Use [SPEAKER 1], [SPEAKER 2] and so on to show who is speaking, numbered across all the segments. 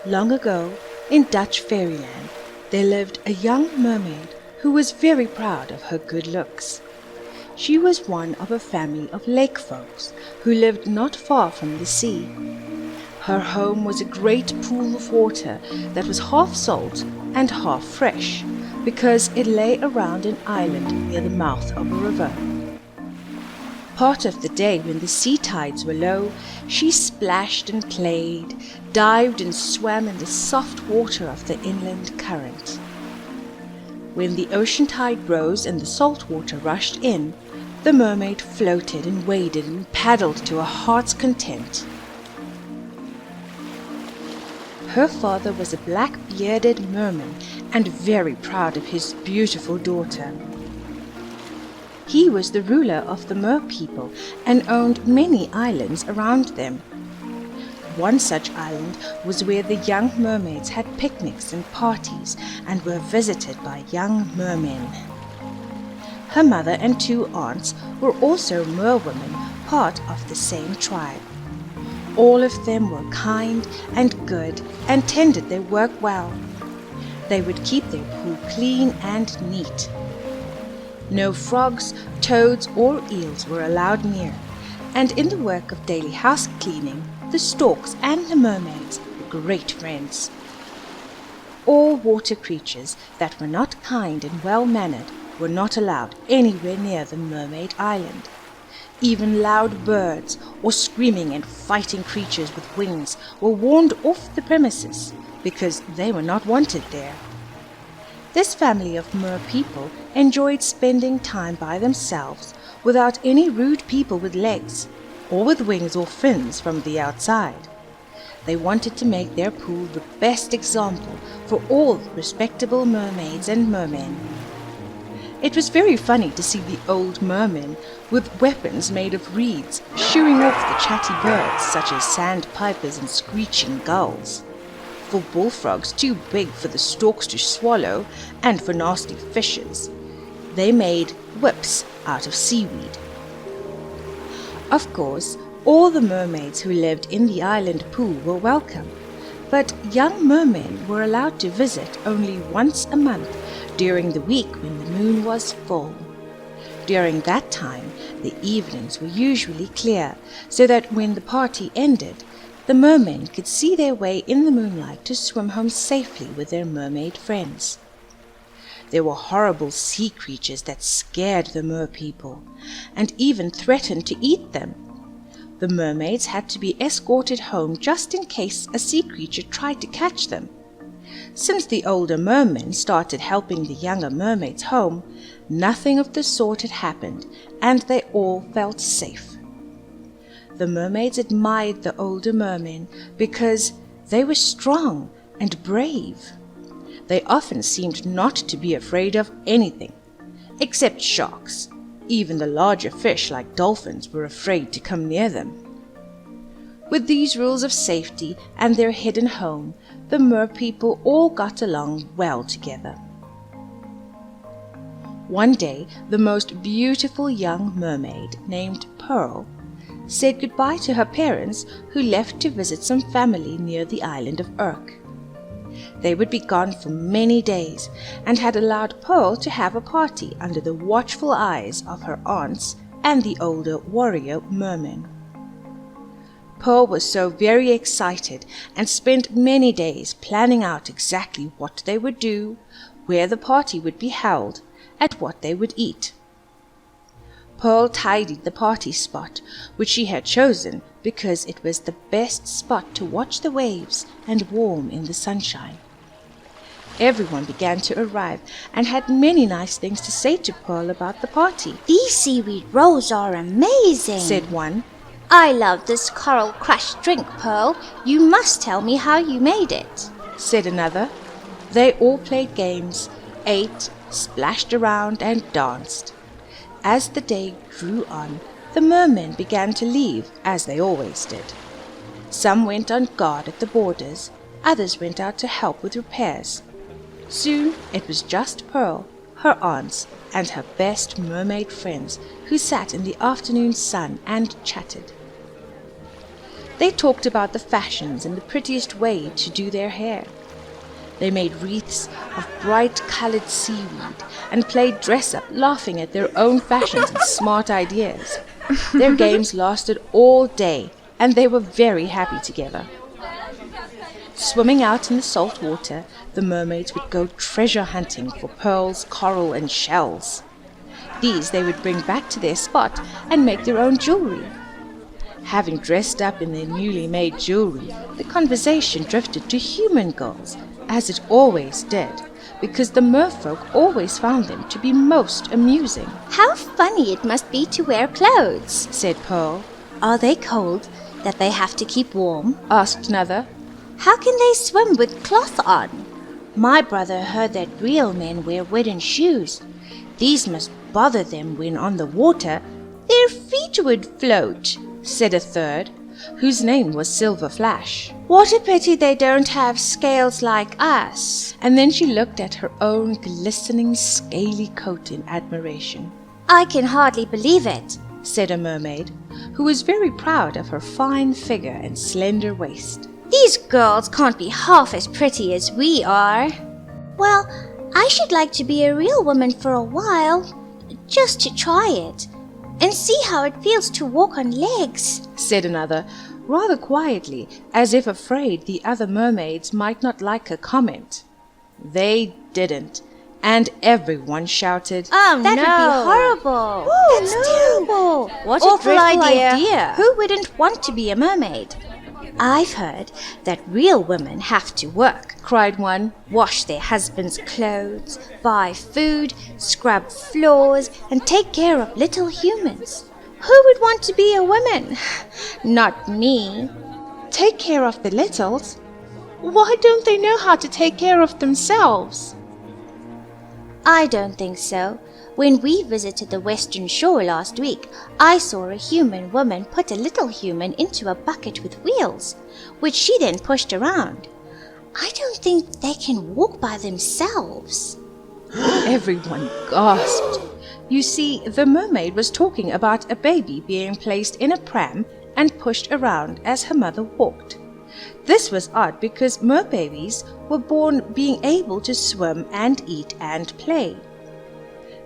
[SPEAKER 1] Long ago, in Dutch fairyland, there lived a young mermaid who was very proud of her good looks. She was one of a family of lake folks who lived not far from the sea. Her home was a great pool of water that was half salt and half fresh, because it lay around an island near the mouth of a river. Part of the day when the sea tides were low, she splashed and played, dived and swam in the soft water of the inland current. When the ocean tide rose and the salt water rushed in, the mermaid floated and waded and paddled to her heart's content. Her father was a black-bearded merman and very proud of his beautiful daughter. He was the ruler of the mer people and owned many islands around them. One such island was where the young mermaids had picnics and parties and were visited by young mermen. Her mother and 2 aunts were also merwomen, part of the same tribe. All of them were kind and good and tended their work well. They would keep their pool clean and neat. No frogs, toads, or eels were allowed near, and in the work of daily house cleaning, the storks and the mermaids were great friends. All water creatures that were not kind and well-mannered were not allowed anywhere near the mermaid island. Even loud birds or screaming and fighting creatures with wings were warned off the premises because they were not wanted there. This family of mer people enjoyed spending time by themselves without any rude people with legs, or with wings or fins from the outside. They wanted to make their pool the best example for all respectable mermaids and mermen. It was very funny to see the old mermen with weapons made of reeds shooing off the chatty birds such as sandpipers and screeching gulls. For bullfrogs too big for the storks to swallow, and for nasty fishes, they made whips out of seaweed. Of course, all the mermaids who lived in the island pool were welcome, but young mermen were allowed to visit only once a month during the week when the moon was full. During that time, the evenings were usually clear, so that when the party ended, the mermen could see their way in the moonlight to swim home safely with their mermaid friends. There were horrible sea creatures that scared the mer people, and even threatened to eat them. The mermaids had to be escorted home just in case a sea creature tried to catch them. Since the older mermen started helping the younger mermaids home, nothing of the sort had happened, and they all felt safe. The mermaids admired the older mermen because they were strong and brave. They often seemed not to be afraid of anything, except sharks. Even the larger fish like dolphins were afraid to come near them. With these rules of safety and their hidden home, the mer people all got along well together. One day, the most beautiful young mermaid, named Pearl, said goodbye to her parents, who left to visit some family near the island of Urk. They would be gone for many days, and had allowed Pearl to have a party under the watchful eyes of her aunts and the older warrior mermen. Pearl was so very excited and spent many days planning out exactly what they would do, where the party would be held, and what they would eat. Pearl tidied the party spot, which she had chosen because it was the best spot to watch the waves and warm in the sunshine. Everyone began to arrive and had many nice things to say to Pearl about the party.
[SPEAKER 2] "These seaweed rolls are amazing,"
[SPEAKER 1] said one.
[SPEAKER 2] "I love this coral crush drink, Pearl. You must tell me how you made it,"
[SPEAKER 1] said another. They all played games, ate, splashed around, and danced. As the day drew on, the mermen began to leave, as they always did. Some went on guard at the borders, others went out to help with repairs. Soon it was just Pearl, her aunts, and her best mermaid friends who sat in the afternoon sun and chatted. They talked about the fashions and the prettiest way to do their hair. They made wreaths of bright-colored seaweed and played dress-up, laughing at their own fashions and smart ideas. Their games lasted all day, and they were very happy together. Swimming out in the salt water, the mermaids would go treasure hunting for pearls, coral, and shells. These they would bring back to their spot and make their own jewelry. Having dressed up in their newly made jewelry, the conversation drifted to human girls, as it always did, because the merfolk always found them to be most amusing.
[SPEAKER 2] How funny it must be to wear clothes,
[SPEAKER 1] said Pearl.
[SPEAKER 2] Are they cold that they have to keep warm?
[SPEAKER 1] Asked another.
[SPEAKER 2] How can they swim with cloth on? My brother heard that real men wear wooden shoes. These must bother them when on the water. Their feet would float, said a third, whose name was Silver Flash. What a pity they don't have scales like us.
[SPEAKER 1] And then she looked at her own glistening scaly coat in admiration.
[SPEAKER 2] I can hardly believe it,
[SPEAKER 1] said a mermaid, who was very proud of her fine figure and slender waist.
[SPEAKER 2] These girls can't be half as pretty as we are. Well, I should like to be a real woman for a while, just to try it, and see how it feels to walk on legs,
[SPEAKER 1] said another, rather quietly, as if afraid the other mermaids might not like her comment. They didn't, and everyone shouted,
[SPEAKER 2] Oh,
[SPEAKER 1] that
[SPEAKER 2] no.
[SPEAKER 1] would be horrible!
[SPEAKER 2] Oh,
[SPEAKER 1] That's
[SPEAKER 2] no.
[SPEAKER 1] terrible! What
[SPEAKER 2] Awful
[SPEAKER 1] a dreadful idea!
[SPEAKER 2] Who wouldn't want to be a mermaid? I've heard that real women have to work,
[SPEAKER 1] cried one.
[SPEAKER 2] Wash their husbands' clothes, buy food, scrub floors, and take care of little humans. Who would want to be a woman? Not me.
[SPEAKER 1] Take care of the littles? Why don't they know how to take care of themselves?
[SPEAKER 2] I don't think so. When we visited the western shore last week, I saw a human woman put a little human into a bucket with wheels, which she then pushed around. I don't think they can walk by themselves.
[SPEAKER 1] Everyone gasped. You see, the mermaid was talking about a baby being placed in a pram and pushed around as her mother walked. This was odd because merbabies were born being able to swim and eat and play.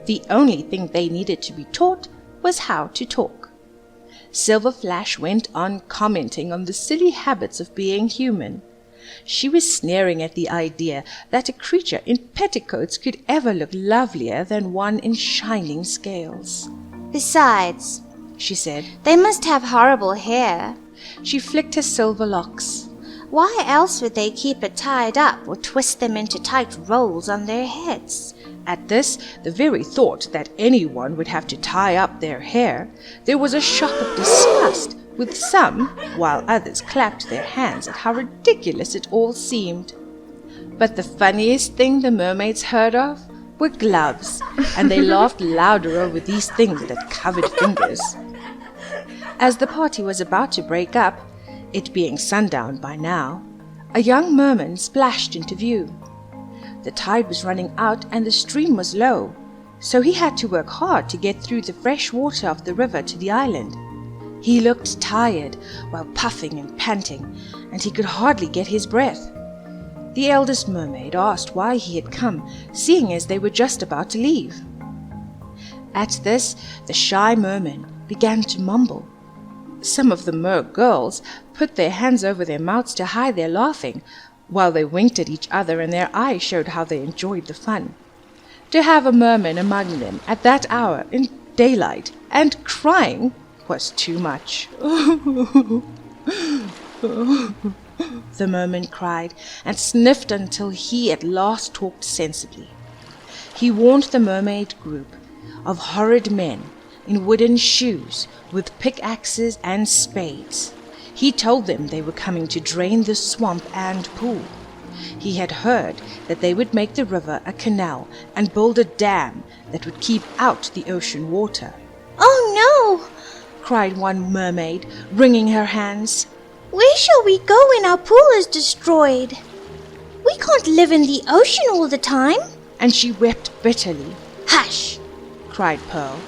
[SPEAKER 1] The only thing they needed to be taught was how to talk. Silver Flash went on commenting on the silly habits of being human. She was sneering at the idea that a creature in petticoats could ever look lovelier than one in shining scales.
[SPEAKER 2] Besides,
[SPEAKER 1] she said,
[SPEAKER 2] they must have horrible hair.
[SPEAKER 1] She flicked her silver locks.
[SPEAKER 2] Why else would they keep it tied up or twist them into tight rolls on their heads?
[SPEAKER 1] At this, the very thought that anyone would have to tie up their hair, there was a shock of disgust with some, while others clapped their hands at how ridiculous it all seemed. But the funniest thing the mermaids heard of were gloves, and they laughed louder over these things that had covered fingers. As the party was about to break up, it being sundown by now, a young merman splashed into view. The tide was running out and the stream was low, so he had to work hard to get through the fresh water of the river to the island. He looked tired while puffing and panting, and he could hardly get his breath. The eldest mermaid asked why he had come, seeing as they were just about to leave. At this, the shy merman began to mumble. Some of the mer girls put their hands over their mouths to hide their laughing, while they winked at each other and their eyes showed how they enjoyed the fun. To have a merman among them at that hour in daylight and crying was too much. The merman cried and sniffed until he at last talked sensibly. He warned the mermaid group of horrid men in wooden shoes with pickaxes and spades. He told them they were coming to drain the swamp and pool. He had heard that they would make the river a canal and build a dam that would keep out the ocean water.
[SPEAKER 2] Oh no!
[SPEAKER 1] Cried one mermaid, wringing her hands.
[SPEAKER 2] Where shall we go when our pool is destroyed? We can't live in the ocean all the time.
[SPEAKER 1] And she wept bitterly.
[SPEAKER 2] Hush!
[SPEAKER 1] Cried Pearl.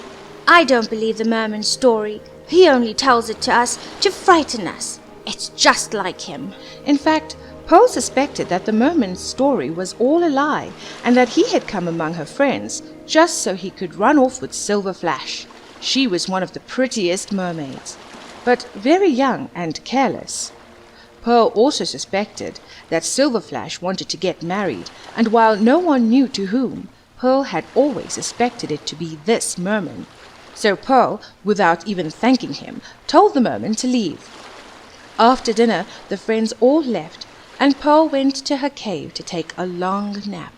[SPEAKER 2] I don't believe the merman's story. He only tells it to us to frighten us. It's just like him.
[SPEAKER 1] In fact, Pearl suspected that the merman's story was all a lie and that he had come among her friends just so he could run off with Silver Flash. She was one of the prettiest mermaids, but very young and careless. Pearl also suspected that Silver Flash wanted to get married, and while no one knew to whom, Pearl had always suspected it to be this merman. So Pearl, without even thanking him, told the merman to leave. After dinner, the friends all left, and Pearl went to her cave to take a long nap.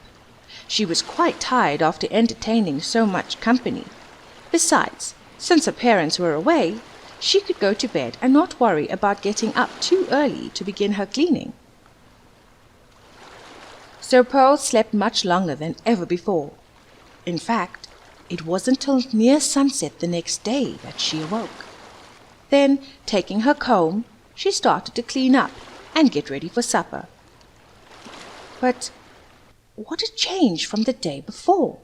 [SPEAKER 1] She was quite tired after entertaining so much company. Besides, since her parents were away, she could go to bed and not worry about getting up too early to begin her cleaning. So Pearl slept much longer than ever before. In fact, it wasn't till near sunset the next day that she awoke. Then, taking her comb, she started to clean up and get ready for supper. But what a change from the day before!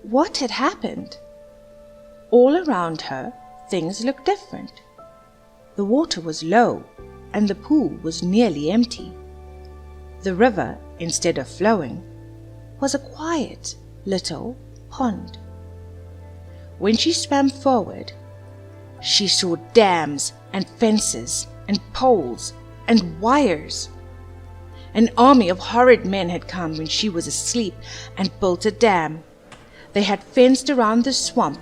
[SPEAKER 1] What had happened? All around her, things looked different. The water was low, and the pool was nearly empty. The river, instead of flowing, was a quiet little pond. When she swam forward, she saw dams and fences and poles and wires. An army of horrid men had come when she was asleep and built a dam. They had fenced around the swamp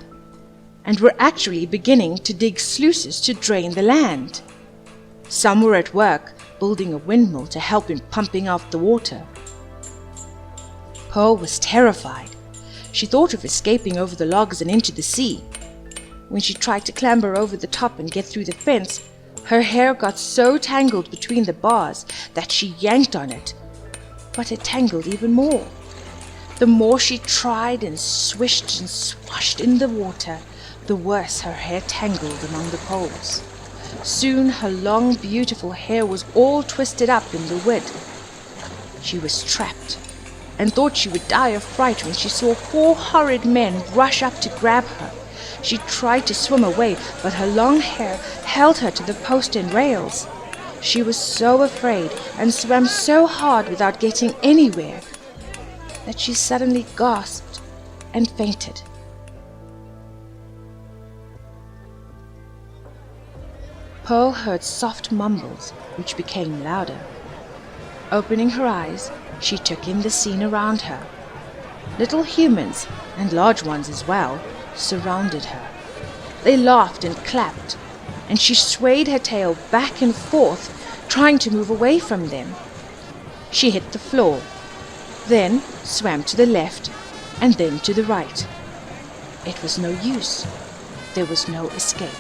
[SPEAKER 1] and were actually beginning to dig sluices to drain the land. Some were at work building a windmill to help in pumping out the water. Pearl was terrified. She thought of escaping over the logs and into the sea. When she tried to clamber over the top and get through the fence, her hair got so tangled between the bars that she yanked on it, but it tangled even more. The more she tried and swished and swashed in the water, the worse her hair tangled among the poles. Soon her long, beautiful hair was all twisted up in the wood. She was trapped and thought she would die of fright when she saw 4 horrid men rush up to grab her. She tried to swim away, but her long hair held her to the post and rails. She was so afraid and swam so hard without getting anywhere that she suddenly gasped and fainted. Pearl heard soft mumbles, which became louder. Opening her eyes, she took in the scene around her. Little humans, and large ones as well, surrounded her. They laughed and clapped, and she swayed her tail back and forth, trying to move away from them. She hit the floor, then swam to the left, and then to the right. It was no use. There was no escape.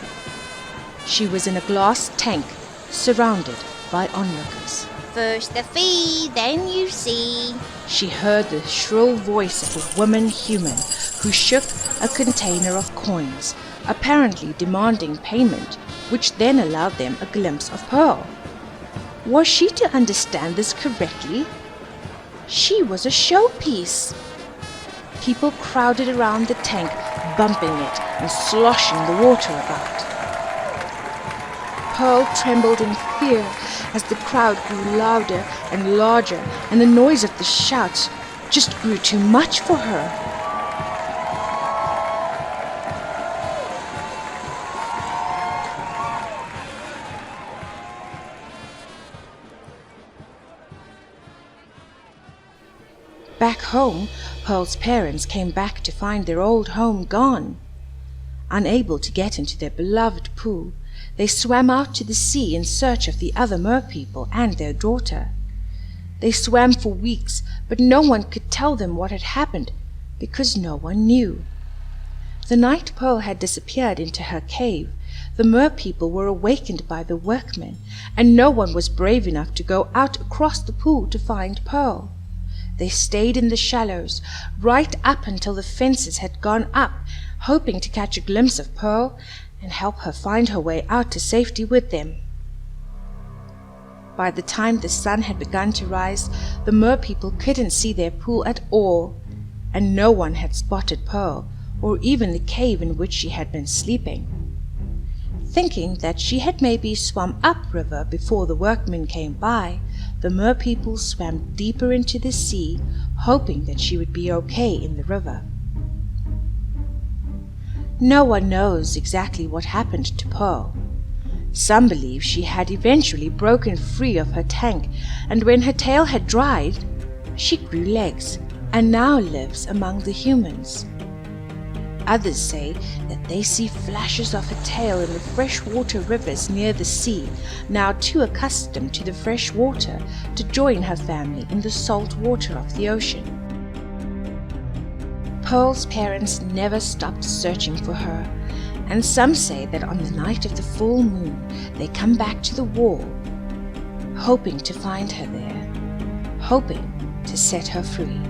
[SPEAKER 1] She was in a glass tank, surrounded by onlookers.
[SPEAKER 2] First the fee, then you see.
[SPEAKER 1] She heard the shrill voice of a woman human who shook a container of coins, apparently demanding payment, which then allowed them a glimpse of Pearl. Was she to understand this correctly? She was a showpiece. People crowded around the tank, bumping it and sloshing the water about. Pearl trembled in fear as the crowd grew louder and larger, and the noise of the shouts just grew too much for her. Back home, Pearl's parents came back to find their old home gone. Unable to get into their beloved pool, they swam out to the sea in search of the other merpeople and their daughter. They swam for weeks, but no one could tell them what had happened, because no one knew. The night Pearl had disappeared into her cave, the merpeople were awakened by the workmen, and no one was brave enough to go out across the pool to find Pearl. They stayed in the shallows, right up until the fences had gone up, hoping to catch a glimpse of Pearl and help her find her way out to safety with them. By the time the sun had begun to rise, the merpeople couldn't see their pool at all, and no one had spotted Pearl, or even the cave in which she had been sleeping. Thinking that she had maybe swum upriver before the workmen came by, the merpeople swam deeper into the sea, hoping that she would be okay in the river. No one knows exactly what happened to Pearl. Some believe she had eventually broken free of her tank, and when her tail had dried, she grew legs and now lives among the humans. Others say that they see flashes of her tail in the freshwater rivers near the sea, now too accustomed to the fresh water to join her family in the salt water of the ocean. Pearl's parents never stopped searching for her, and some say that on the night of the full moon they come back to the wall, hoping to find her there, hoping to set her free.